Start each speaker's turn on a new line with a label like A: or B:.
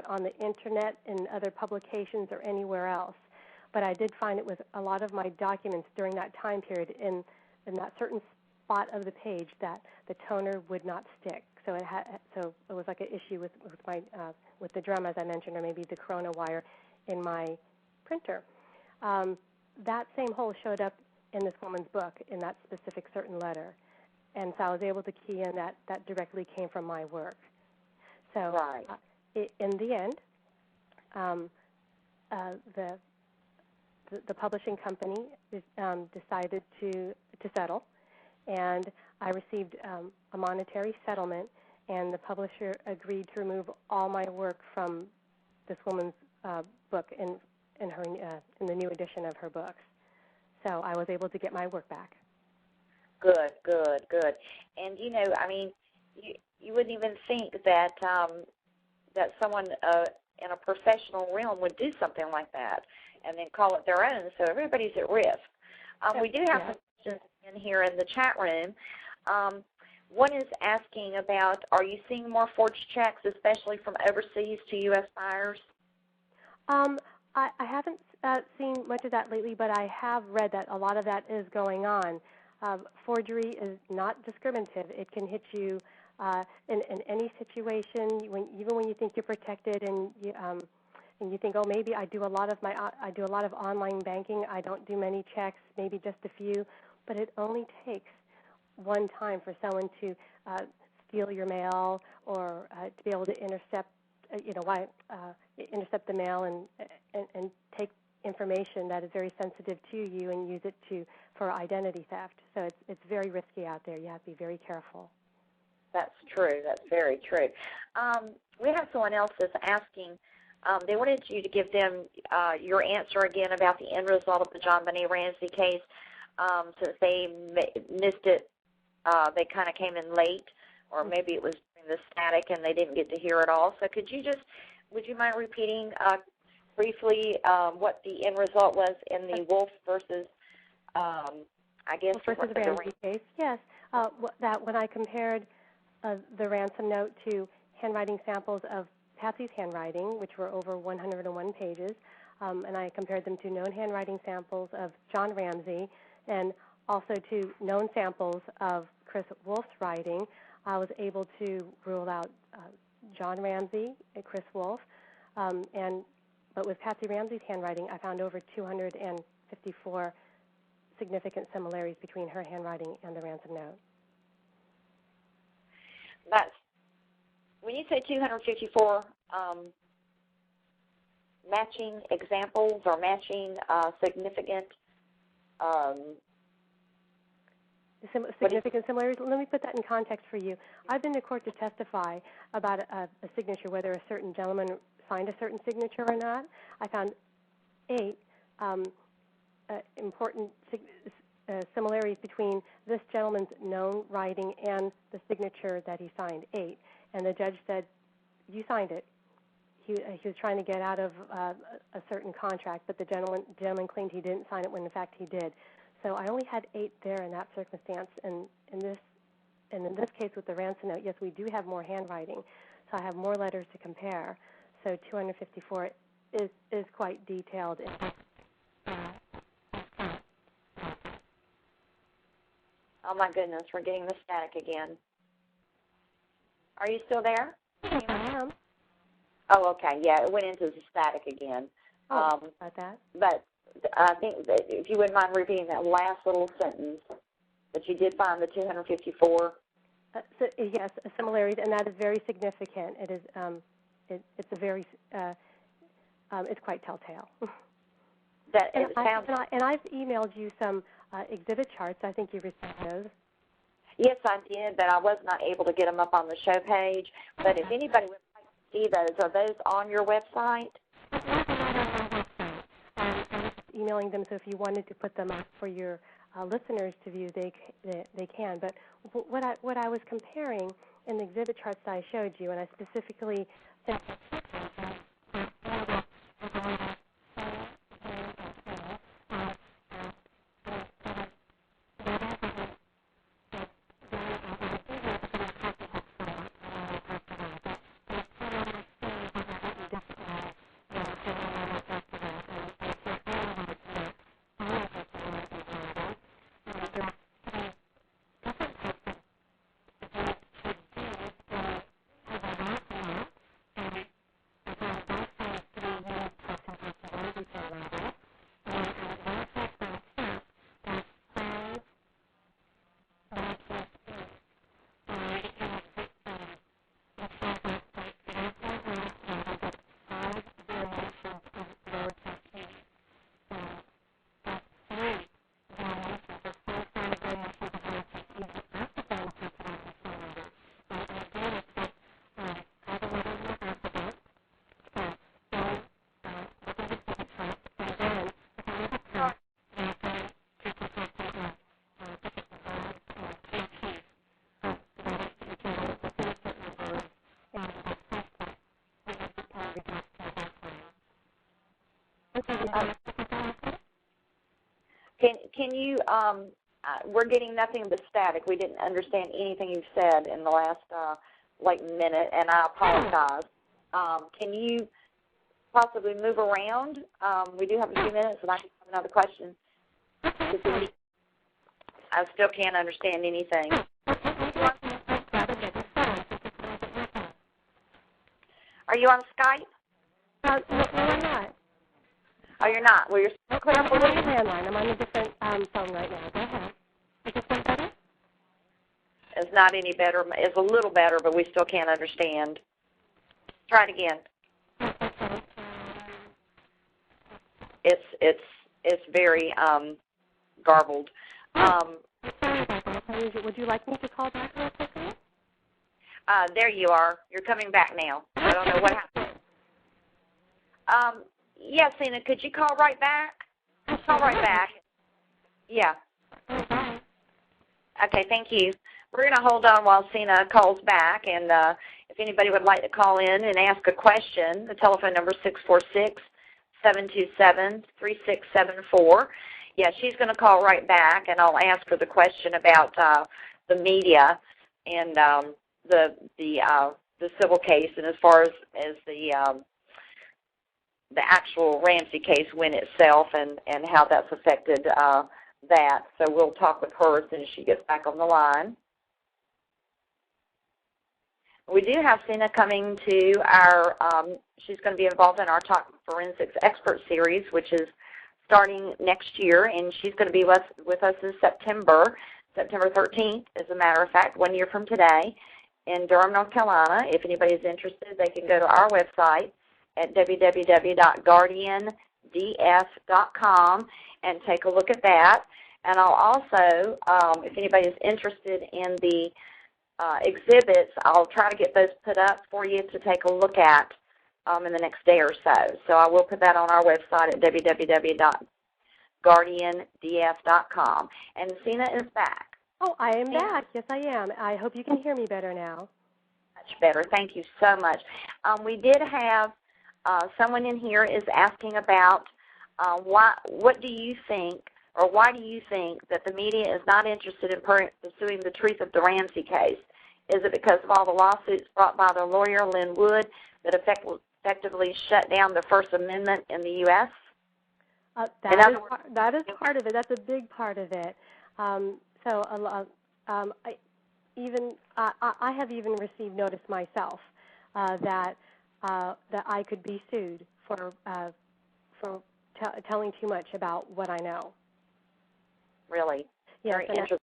A: on the internet in other publications or anywhere else. But I did find it with a lot of my documents during that time period in that certain spot of the page that the toner would not stick. So it was like an issue with the drum, as I mentioned, or maybe the corona wire in my printer. That same hole showed up in this woman's book in that specific certain letter. And so I was able to key in that directly came from my work. So
B: right.
A: In the end, the publishing company decided to settle, and I received a monetary settlement, and the publisher agreed to remove all my work from this woman's book in the new edition of her books. So I was able to get my work back.
B: Good, good, good. And, you know, I mean, you wouldn't even think that that someone in a professional realm would do something like that and then call it their own, so everybody's at risk. We do have some questions in here in the chat room. One is asking about, are you seeing more forged checks, especially from overseas to U.S. buyers?
A: I haven't seen much of that lately, but I have read that a lot of that is going on. Forgery is not discriminative. It can hit you in any situation, even when you think you're protected, and you think, oh, maybe I do a lot of online banking. I don't do many checks, maybe just a few, but it only takes one time for someone to steal your mail or to be able to intercept the mail and take information that is very sensitive to you and use it for identity theft. So it's very risky out there. You have to be very careful.
B: That's true. That's very true. We have someone else that's asking, they wanted you to give them your answer again about the end result of the John Benet Ramsey case. Since they missed it, they kind of came in late, or maybe it was during the static and they didn't get to hear it all. So would you mind repeating briefly what the end result was in the Wolf versus,
A: versus Ramsey case? Yes, that when I compared the ransom note to handwriting samples of Patsy's handwriting, which were over 101 pages, and I compared them to known handwriting samples of John Ramsey and also to known samples of Chris Wolf's writing, I was able to rule out John Ramsey and Chris Wolf, but with Patsy Ramsey's handwriting, I found over 254 significant similarities between her handwriting and the ransom note.
B: When you say 254 matching examples or matching significant
A: significant similarities, let me put that in context for you. I've been to court to testify about a signature, whether a certain gentleman signed a certain signature or not. I found 8 important similarities between this gentleman's known writing and the signature that he signed, 8. And the judge said, you signed it. He was trying to get out of a certain contract, but the gentleman claimed he didn't sign it when, in fact, he did. So I only had 8 there in that circumstance. And in this case with the ransom note, yes, we do have more handwriting. So I have more letters to compare. So 254 is quite detailed.
B: Oh, my goodness, we're getting the static again. Are you still there?
A: I am.
B: Oh, okay. Yeah, it went into the static again.
A: About that.
B: But I think that if you wouldn't mind repeating that last little sentence, that you did find the 254.
A: Yes, similarities, and that is very significant. It is. It's a very. It's quite telltale. I've emailed you some exhibit charts. I think you received those.
B: Yes, I did, but I was not able to get them up on the show page. But if anybody would like to see those, are those on your website?
A: Emailing them, so if you wanted to put them up for your listeners to view, they can. But what I was comparing in the exhibit charts that I showed you, and I specifically sent
B: Can you? We're getting nothing but static. We didn't understand anything you said in the last minute, and I apologize. Can you possibly move around? We do have a few minutes, and I have another question. I still can't understand anything. Are you on Skype?
A: No, I'm not.
B: Oh, you're not. Well, you're clear
A: I'm on the landline. I'm on a different phone right now. Go ahead. Is this one better?
B: It's not any better. It's a little better, but we still can't understand. Try it again. It's very garbled.
A: Would you like me to call back real quickly?
B: There you are. You're coming back now. I don't know what happened. Yes, Cina, could you call right back? Call right back. Yeah. Okay, thank you. We're going to hold on while Cina calls back, and if anybody would like to call in and ask a question, the telephone number is 646-727-3674. Yeah, she's going to call right back, and I'll ask her the question about the media and the civil case, and as far as the actual Ramsey case win itself and how that's affected that. So we'll talk with her as soon as she gets back on the line. We do have Cina coming to our, she's going to be involved in our Talk Forensics Expert Series, which is starting next year, and she's going to be with us in September 13th, as a matter of fact, 1 year from today, in Durham, North Carolina. If anybody's interested, they can go to our website at www.guardiandf.com and take a look at that. And I'll also, if anybody's interested in the exhibits, I'll try to get those put up for you to take a look at in the next day or so. So I will put that on our website at www.guardiandf.com. And Cina is back.
A: Oh, I am back. Yes, I am. I hope you can hear me better now.
B: Much better. Thank you so much. We did have someone in here is asking about what do you think, or why do you think that the media is not interested in pursuing the truth of the Ramsey case? Is it because of all the lawsuits brought by the lawyer, Lynn Wood, that effectively shut down the First Amendment in the U.S.?
A: That is part of it. That's a big part of it. I have even received notice myself that I could be sued for telling too much about what I know.
B: Really?
A: Yes,
B: Very interesting.